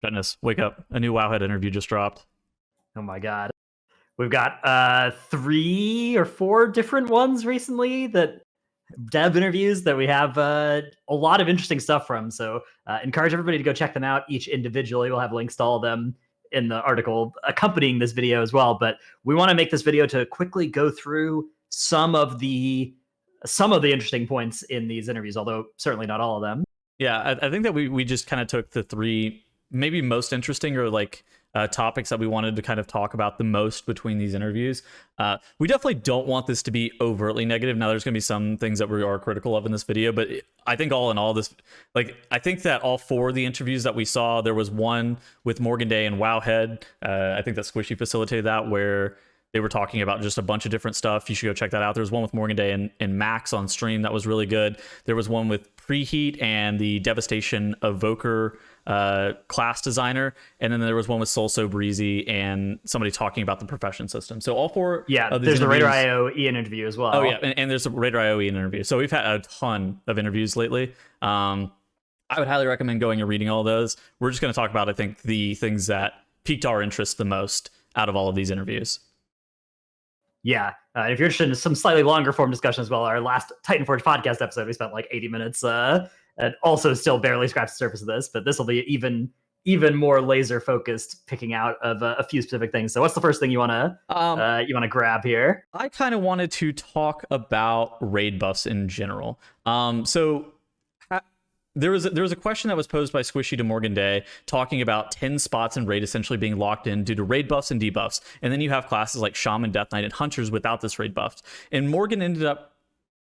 Dratnos, wake up. A new Wowhead interview just dropped. Oh my god. We've got 3 or 4 different ones recently that dev interviews that we have a lot of interesting stuff from. So encourage everybody to go check them out each individually. We'll have links to all of them in the article accompanying this video as well. But we want to make this video to quickly go through some of the interesting points in these interviews, although certainly not all of them. Yeah, I think that we just kind of took the 3 maybe most interesting or like topics that we wanted to kind of talk about the most between these interviews. We definitely don't want this to be overtly negative. Now, there's going to be some things that we are critical of in this video, but I think all in all, I think that all 4 of the interviews that we saw, there was one with Morgan Day and Wowhead. I think that Squishy facilitated that, where they were talking about just a bunch of different stuff. You should go check that out. There was one with Morgan Day and Max on stream that was really good. There was one with Preheat and the Devastation Evoker class designer, and then there was one with Soul So Breezy and somebody talking about the profession system. So all 4 of these there's the Raider IO Ian interview as well. Oh yeah, and there's a Raider IO Ian interview. So we've had a ton of interviews lately. I would highly recommend going and reading all those. We're just going to talk about, I think, the things that piqued our interest the most out of all of these interviews. Yeah, if you're interested in some slightly longer form discussion as well, our last Titan Forge podcast episode, we spent like 80 minutes and also still barely scratched the surface of this, but this will be even more laser focused, picking out of a few specific things. So what's the first thing you want to grab here? I kind of wanted to talk about raid buffs in general. There was a question that was posed by Squishy to Morgan Day talking about 10 spots in raid essentially being locked in due to raid buffs and debuffs. And then you have classes like Shaman, Death Knight, and Hunters without this raid buff. And Morgan ended up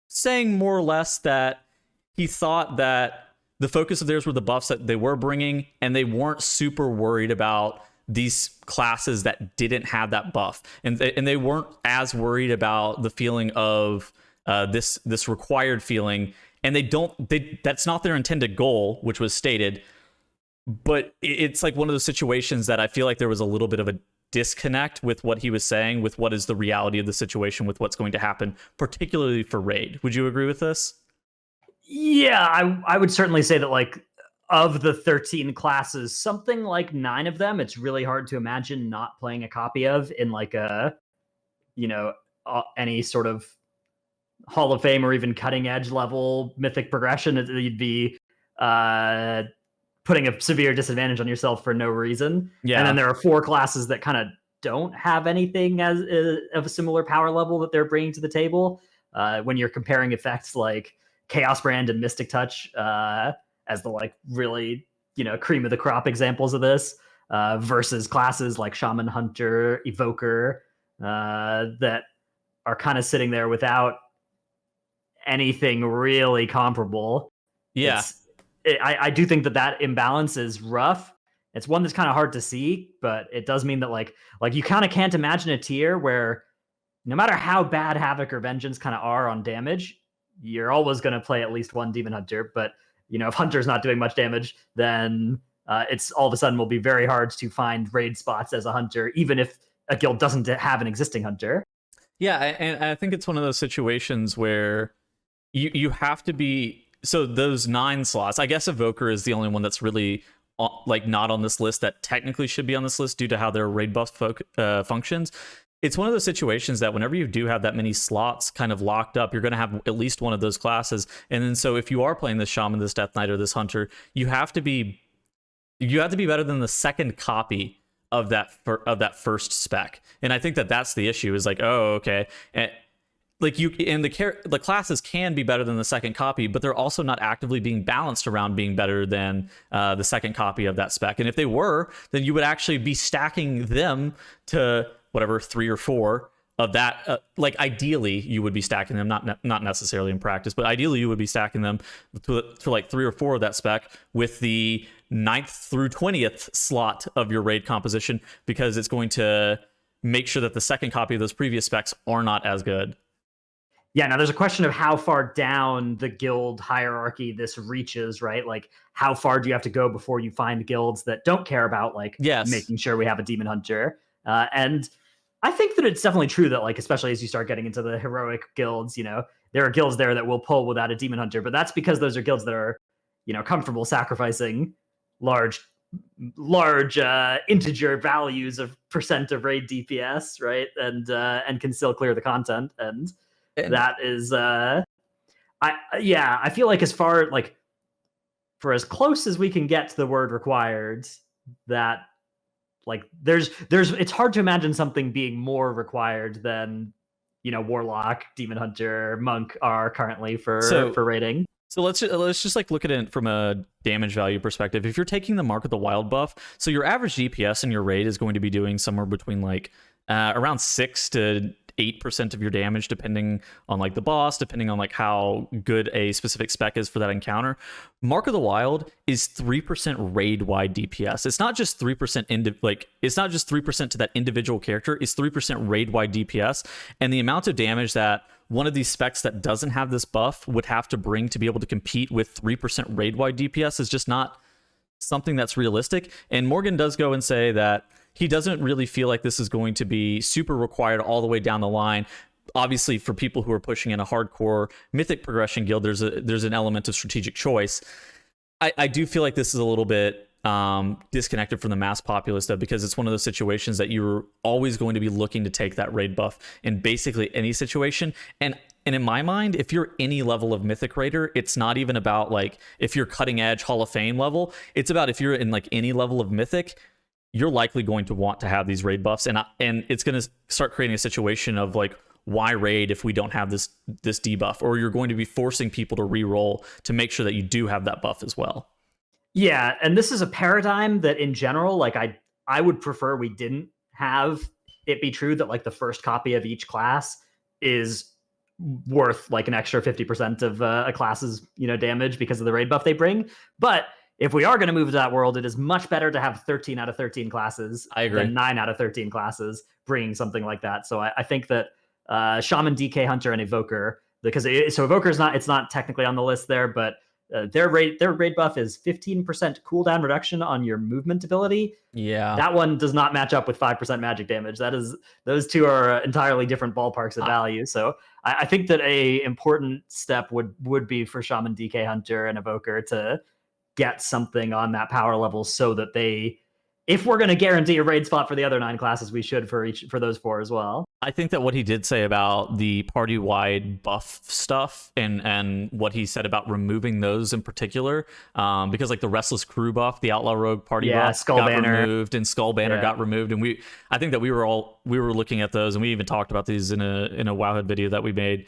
saying more or less that he thought that the focus of theirs were the buffs that they were bringing, and they weren't super worried about these classes that didn't have that buff. And they weren't as worried about the feeling of this required feeling. And that's not their intended goal, which was stated. But it's like one of those situations that I feel like there was a little bit of a disconnect with what he was saying, with what is the reality of the situation, with what's going to happen, particularly for raid. Would you agree with this? Yeah, I would certainly say that, like, of the 13 classes, something like 9 of them, it's really hard to imagine not playing a copy of in like any sort of Hall of Fame or even cutting edge level mythic progression. You'd be putting a severe disadvantage on yourself for no reason. Yeah. And then there are 4 classes that kind of don't have anything of a similar power level that they're bringing to the table. When you're comparing effects like Chaos Brand and Mystic Touch as the like really cream of the crop examples of this, versus classes like Shaman, Hunter, Evoker that are kind of sitting there without anything really comparable. Yeah, I do think that imbalance is rough. It's one that's kind of hard to see, but it does mean that like you kind of can't imagine a tier where no matter how bad Havoc or Vengeance kind of are on damage, you're always going to play at least one Demon Hunter. But if Hunter's not doing much damage, then it's all of a sudden will be very hard to find raid spots as a Hunter, even if a guild doesn't have an existing Hunter. Yeah, and I think it's one of those situations where you have to be, so those 9 slots, I guess Evoker is the only one that's really like not on this list that technically should be on this list due to how their raid buff functions. It's one of those situations that whenever you do have that many slots kind of locked up, you're going to have at least one of those classes. And then so if you are playing this Shaman, this Death Knight, or this Hunter, you have to be better than the second copy of that first spec. And I think that's the issue, is like, oh, okay. And like the classes can be better than the second copy, but they're also not actively being balanced around being better than the second copy of that spec. And if they were, then you would actually be stacking them to whatever 3 or 4 of that. Like ideally, you would be stacking them, not necessarily in practice, but ideally you would be stacking them to like 3 or 4 of that spec with the 9th through 20th slot of your raid composition, because it's going to make sure that the second copy of those previous specs are not as good. Yeah, now there's a question of how far down the guild hierarchy this reaches, right? Like, how far do you have to go before you find guilds that don't care about making sure we have a Demon Hunter? And I think that it's definitely true that, like, especially as you start getting into the heroic guilds, there are guilds there that will pull without a Demon Hunter, but that's because those are guilds that are, comfortable sacrificing large integer values of percent of raid DPS, right? And can still clear the content, and that is I feel like for as close as we can get to the word required, that there's it's hard to imagine something being more required than Warlock, Demon Hunter, Monk are currently for raiding. So let's just look at it from a damage value perspective. If you're taking the Mark of the Wild buff, so your average DPS in your raid is going to be doing somewhere between around 6 to 8% of your damage, depending on the boss, depending on how good a specific spec is for that encounter. Mark of the Wild is 3% raid wide DPS. It's not just 3% it's not just 3% to that individual character, it's 3% raid wide DPS. And the amount of damage that one of these specs that doesn't have this buff would have to bring to be able to compete with 3% raid wide DPS is just not something that's realistic. And Morgan does go and say that he doesn't really feel like this is going to be super required all the way down the line. Obviously, for people who are pushing in a hardcore mythic progression guild, there's an element of strategic choice. I do feel like this is a little bit disconnected from the mass populace, though, because it's one of those situations that you're always going to be looking to take that raid buff in basically any situation. And in my mind, if you're any level of mythic raider, it's not even about if you're cutting edge Hall of Fame level. It's about if you're in any level of mythic, you're likely going to want to have these raid buffs, and it's going to start creating a situation of why raid if we don't have this debuff, or you're going to be forcing people to re-roll to make sure that you do have that buff as well. Yeah, and this is a paradigm that in general, I would prefer we didn't have it be true that the first copy of each class is worth an extra 50% of a class's damage because of the raid buff they bring. But if we are going to move to that world, it is much better to have 13 out of 13 classes than 9 out of 13 classes bringing something like that. So I think that Shaman, DK Hunter, and Evoker, because Evoker is not technically on the list there, but their raid buff is 15% cooldown reduction on your movement ability. Yeah, that one does not match up with 5% magic damage. Those two are entirely different ballparks of value. So I think that a important step would be for Shaman, DK Hunter, and Evoker to get something on that power level, so that if we're going to guarantee a raid spot for the other 9 classes, we should for those 4 as well. I think that what he did say about the party-wide buff stuff and what he said about removing those in particular, because the Restless Crew buff, the Outlaw Rogue party buff Skull got Banner removed, and Skull Banner got removed, and I think that we were looking at those, and we even talked about these in a Wowhead video that we made.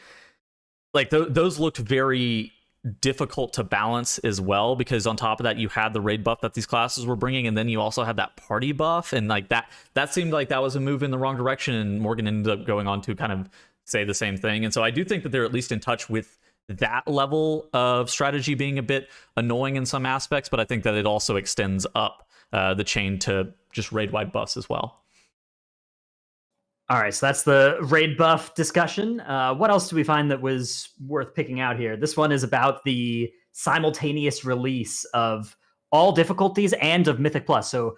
Those looked very difficult to balance as well, because on top of that you had the raid buff that these classes were bringing, and then you also had that party buff, and that seemed like that was a move in the wrong direction, and Morgan ended up going on to kind of say the same thing. And so I do think that they're at least in touch with that level of strategy being a bit annoying in some aspects, but I think that it also extends up the chain to just raid wide buffs as well. All right, so that's the raid buff discussion. What else do we find that was worth picking out here? This one is about the simultaneous release of all difficulties and of Mythic Plus. So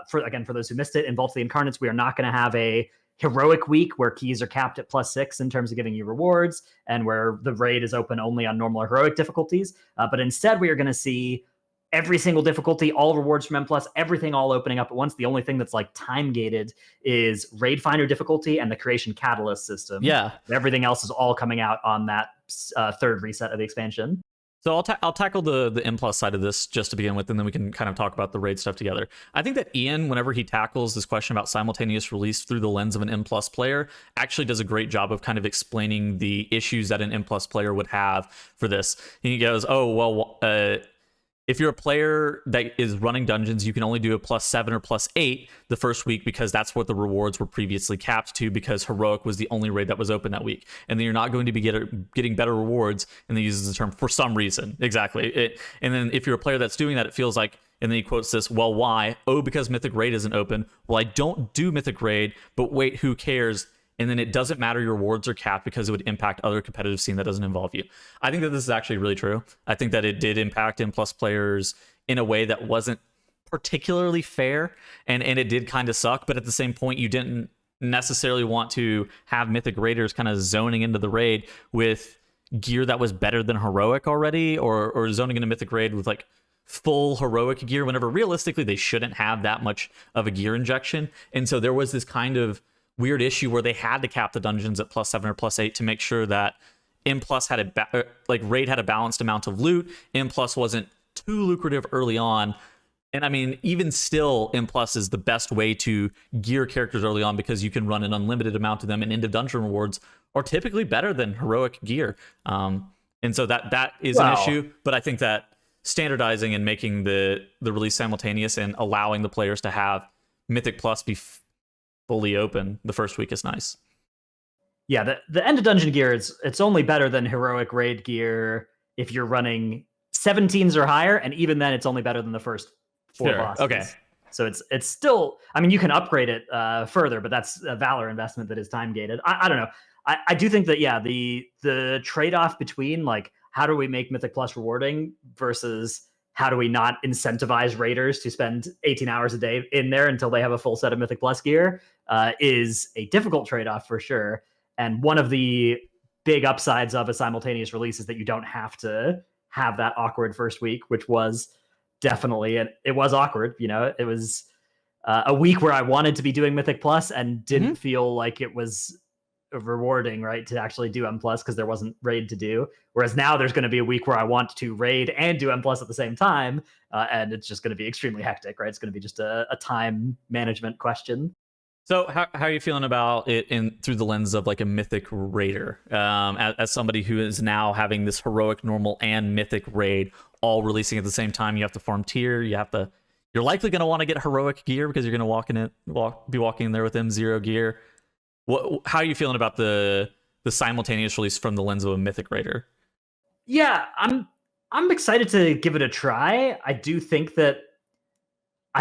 for those who missed it, in Vault of the Incarnates, we are not going to have a heroic week where keys are capped at +6 in terms of giving you rewards, and where the raid is open only on normal or heroic difficulties. But instead, we are going to see every single difficulty, all rewards from M+, everything all opening up at once. The only thing that's time gated is Raid Finder difficulty and the Creation Catalyst system. Yeah. Everything else is all coming out on that third reset of the expansion. So I'll tackle the M+ side of this just to begin with, and then we can kind of talk about the raid stuff together. I think that Ian, whenever he tackles this question about simultaneous release through the lens of an M+ player, actually does a great job of kind of explaining the issues that an M+ player would have for this. And he goes, if you're a player that is running dungeons, you can only do a +7 or +8 the first week, because that's what the rewards were previously capped to, because heroic was the only raid that was open that week. And then you're not going to be getting better rewards, and then he uses the term for some reason. Exactly. And then if you're a player that's doing that, it feels like, and then he quotes this, well, why? Oh, because Mythic Raid isn't open. Well, I don't do Mythic Raid, but wait, who cares? And then it doesn't matter your rewards are capped because it would impact other competitive scene that doesn't involve you. I think that this is actually really true. I think that it did impact M+ players in a way that wasn't particularly fair, and it did kind of suck, but at the same point, you didn't necessarily want to have Mythic Raiders kind of zoning into the raid with gear that was better than heroic already, or zoning into mythic raid with like full heroic gear, whenever realistically they shouldn't have that much of a gear injection. And so there was this kind of weird issue where they had to cap the dungeons at +7 or +8 to make sure that M plus had like raid had a balanced amount of loot. M plus wasn't too lucrative early on. And I mean, even still, M plus is the best way to gear characters early on because you can run an unlimited amount of them, and end of dungeon rewards are typically better than heroic gear. And so that is an issue. But I think that standardizing and making the release simultaneous and allowing the players to have Mythic Plus be fully open the first week is nice. Yeah, the end of dungeon gear it's only better than heroic raid gear if you're running 17s or higher, and even then it's only better than the first 4 bosses. Okay. So it's still, I mean, you can upgrade it further, but that's a Valor investment that is time gated. I don't know. I do think that, yeah, the trade-off between like how do we make Mythic Plus rewarding versus how do we not incentivize raiders to spend 18 hours a day in there until they have a full set of Mythic Plus gear is a difficult trade-off for sure. And one of the big upsides of a simultaneous release is that you don't have to have that awkward first week, which was definitely, and it was awkward. You know, it was a week where I wanted to be doing Mythic Plus and didn't feel like it was rewarding, right, to actually do M plus because there wasn't raid to do. Whereas now there's going to be a week where I want to raid and do M plus at the same time, and it's just going to be extremely hectic, right? It's going to be just a time management question. So how are you feeling about it through the lens of like a mythic raider? As somebody who is now having this heroic, normal, and mythic raid all releasing at the same time, you have to farm tier. You're likely going to want to get heroic gear because you're going to be walking in there with M0 gear. How are you feeling about the simultaneous release from the lens of a mythic raider? Yeah, I'm excited to give it a try. I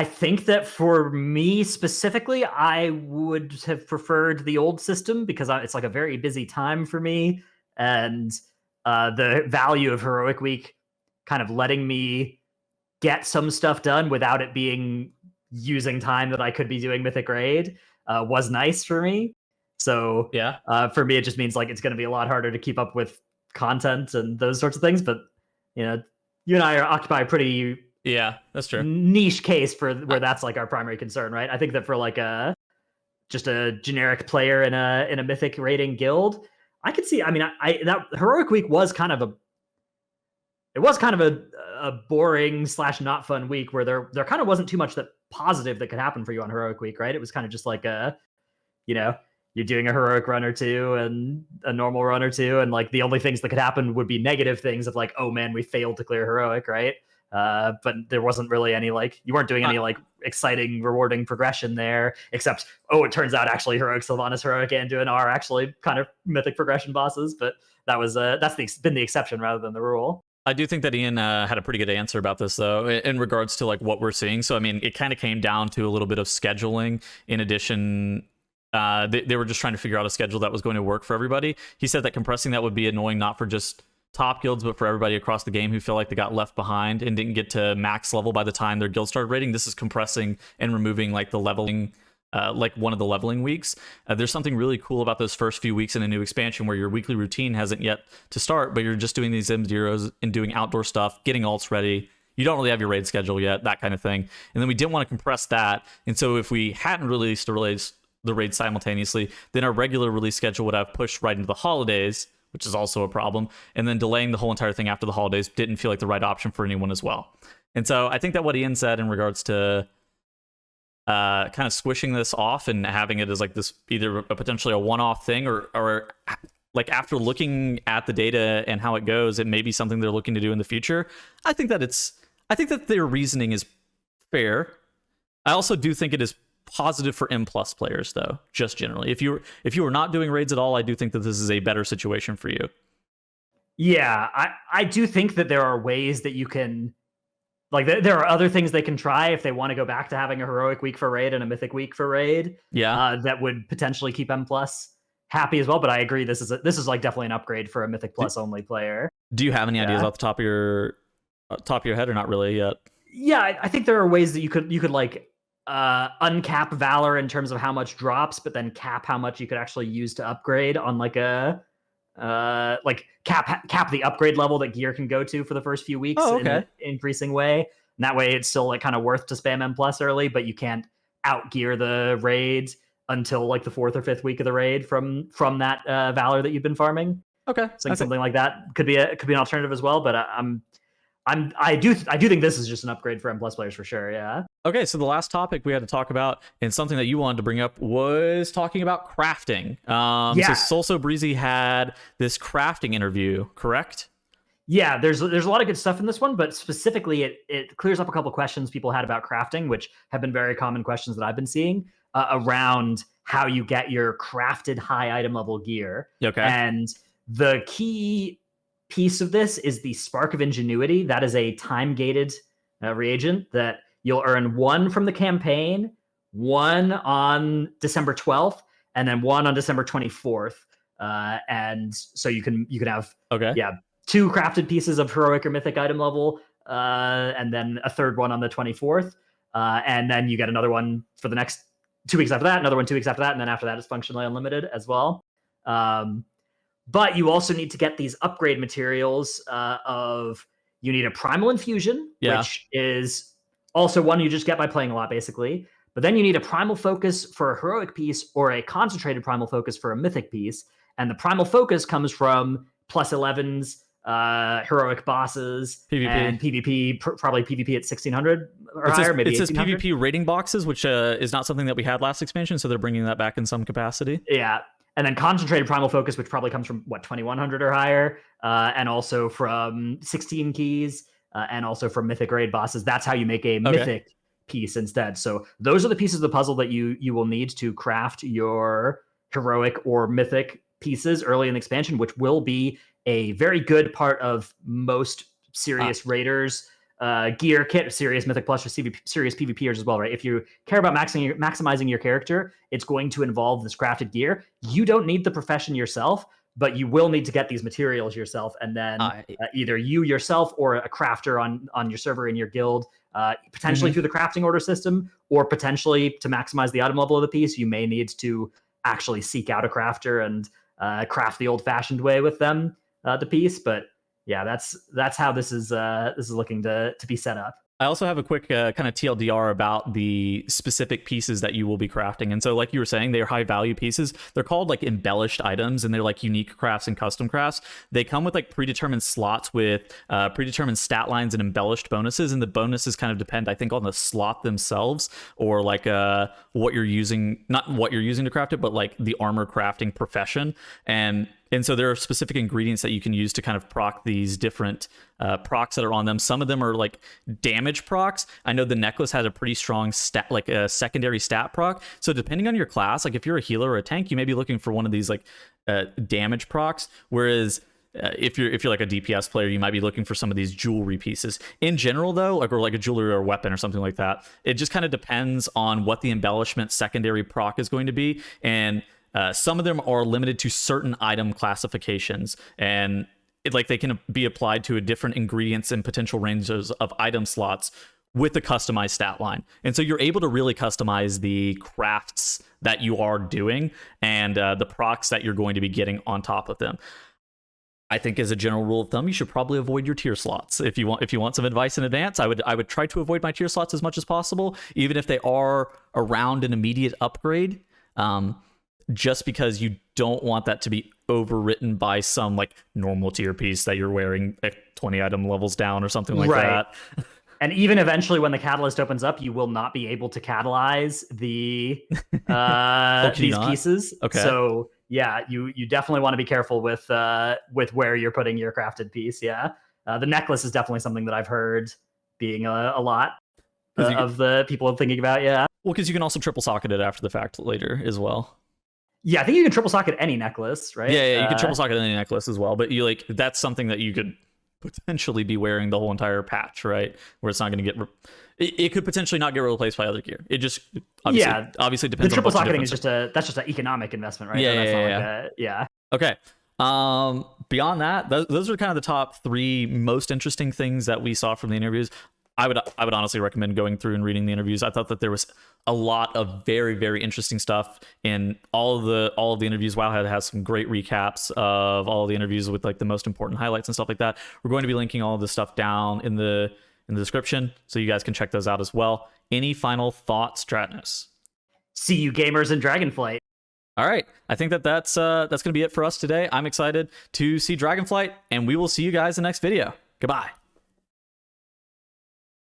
think that for me specifically, I would have preferred the old system because it's like a very busy time for me. And the value of Heroic Week kind of letting me get some stuff done without it being using time that I could be doing Mythic Raid was nice for me. So yeah, for me, it just means like it's going to be a lot harder to keep up with content and those sorts of things. But, you know, you and I occupy a pretty... Yeah, that's true. Niche case for where that's like our primary concern, right? I think that for like just a generic player in a mythic raiding guild, I could see. I mean, that Heroic Week was kind of a boring / not fun week where there kind of wasn't too much that positive that could happen for you on Heroic Week, right? It was kind of just like you're doing a heroic run or two and a normal run or two, and like the only things that could happen would be negative things of like, oh man, we failed to clear heroic, right? But there wasn't really any like you weren't doing any like exciting, rewarding progression there, except it turns out actually heroic Sylvanas, heroic Anduin are actually kind of mythic progression bosses. But that was been the exception rather than the rule. I do think that Ian had a pretty good answer about this though, in regards to like what we're seeing. So I mean, it kind of came down to a little bit of scheduling. In addition, they were just trying to figure out a schedule that was going to work for everybody. He said that compressing that would be annoying, not for just top guilds, but for everybody across the game who feel like they got left behind and didn't get to max level by the time their guild started raiding. This is compressing and removing like the leveling, like one of the leveling weeks. There's something really cool about those first few weeks in a new expansion where your weekly routine hasn't yet to start, but you're just doing these M0s and doing outdoor stuff, getting alts ready. You don't really have your raid schedule yet, that kind of thing. And then we didn't want to compress that. And so if we hadn't released the raid simultaneously, then our regular release schedule would have pushed right into the holidays, which is also a problem. And then delaying the whole entire thing after the holidays didn't feel like the right option for anyone as well. And so I think that what Ian said in regards to kind of squishing this off and having it as like this either potentially a one-off thing or like after looking at the data and how it goes, it may be something they're looking to do in the future. I think that their reasoning is fair. I also do think it is positive for M plus players though, just generally. If you were not doing raids at all, I do think that this is a better situation for you. Yeah, I do think that there are ways that you can like there are other things they can try if they want to go back to having a heroic week for raid and a mythic week for raid. Yeah, that would potentially keep M plus happy as well. But I agree, this is like definitely an upgrade for a mythic plus only player. Do you have any ideas off the top of your head or not really yet? Yeah, I think there are ways that you could like uncap Valor in terms of how much drops, but then cap how much you could actually use to upgrade on like a like cap the upgrade level that gear can go to for the first few weeks in an increasing way. And that way it's still like kind of worth to spam M plus early, but you can't out gear the raids until like the 4th or 5th week of the raid from that valor that you've been farming. Okay. So something like that could be an alternative as well, but I do think this is just an upgrade for M plus players for sure. Yeah. Okay, so the last topic we had to talk about, and something that you wanted to bring up, was talking about crafting. So Solso Breezy had this crafting interview, correct? Yeah, there's a lot of good stuff in this one, but specifically it clears up a couple questions people had about crafting, which have been very common questions that I've been seeing around how you get your crafted high item level gear. Okay. And the key piece of this is the Spark of Ingenuity. That is a time-gated reagent that you'll earn 1 from the campaign, 1 on December 12th, and then 1 on December 24th. And so you can have 2 crafted pieces of heroic or mythic item level, and then a 3rd one on the 24th. And then you get another one for the next 2 weeks after that, another one 2 weeks after that, and then after that it's functionally unlimited as well. But you also need to get these upgrade materials you need a Primal Infusion, which is also one you just get by playing a lot, basically. But then you need a Primal Focus for a heroic piece or a concentrated Primal Focus for a mythic piece. And the Primal Focus comes from +11s, heroic bosses, PvP. And PvP, probably PvP at 1600 or higher, maybe it says PvP rating boxes, which is not something that we had last expansion, so they're bringing that back in some capacity. Yeah. And then concentrated Primal Focus, which probably comes from, 2100 or higher, and also from 16 keys, and also from mythic raid bosses. That's how you make a mythic piece instead. So those are the pieces of the puzzle that you will need to craft your heroic or mythic pieces early in the expansion, which will be a very good part of most serious raiders gear kit, serious mythic plus, or serious PvPers as well, right? If you care about maximizing your character, it's going to involve this crafted gear. You don't need the profession yourself, but you will need to get these materials yourself, and then either you yourself or a crafter on your server in your guild, potentially through the crafting order system, or potentially to maximize the item level of the piece, you may need to actually seek out a crafter and craft the old-fashioned way with them, the piece. But yeah, that's how this is looking to be set up. I also have a quick kind of TLDR about the specific pieces that you will be crafting. And so like you were saying, they're high value pieces. They're called like embellished items, and they're like unique crafts and custom crafts. They come with like predetermined slots with predetermined stat lines and embellished bonuses. And the bonuses kind of depend, I think, on the slot themselves, or like what you're using, not what you're using to craft it, but like the armor crafting profession. And so there are specific ingredients that you can use to kind of proc these different procs that are on them. Some of them are like damage procs. I know the necklace has a pretty strong stat, like a secondary stat proc. So depending on your class, like if you're a healer or a tank, you may be looking for one of these like damage procs. Whereas if you're like a DPS player, you might be looking for some of these jewelry pieces. In general, though, like, or like a jewelry or a weapon or something like that, it just kind of depends on what the embellishment secondary proc is going to be. And some of them are limited to certain item classifications, and they can be applied to different ingredients and potential ranges of item slots with a customized stat line. And so you're able to really customize the crafts that you are doing and the procs that you're going to be getting on top of them. I think as a general rule of thumb, you should probably avoid your tier slots. If you want some advice in advance, I would try to avoid my tier slots as much as possible, even if they are around an immediate upgrade. Just because you don't want that to be overwritten by some like normal tier piece that you're wearing at 20 item levels down or something like that. And even eventually when the catalyst opens up, you will not be able to catalyze the these pieces. Okay. So yeah, you definitely want to be careful with where you're putting your crafted piece. Yeah. The necklace is definitely something that I've heard being a lot of the people thinking about. Yeah. Well, because you can also triple socket it after the fact later as well. Yeah, I think you can triple socket any necklace, right? Yeah, you can triple socket any necklace as well, but that's something that you could potentially be wearing the whole entire patch, right? Where it's not going to get it could potentially not get replaced by other gear. It just obviously depends. The triple socketing is just an economic investment, right? Yeah. Okay. Beyond that, those are kind of the top 3 most interesting things that we saw from the interviews. I would honestly recommend going through and reading the interviews. I thought that there was a lot of very, very interesting stuff in all of the interviews. Wowhead has some great recaps of all of the interviews with like the most important highlights and stuff like that. We're going to be linking all of this stuff down in the description, so you guys can check those out as well. Any final thoughts, Dratnos? See you gamers in Dragonflight. All right, I think that's going to be it for us today. I'm excited to see Dragonflight, and we will see you guys in the next video. Goodbye.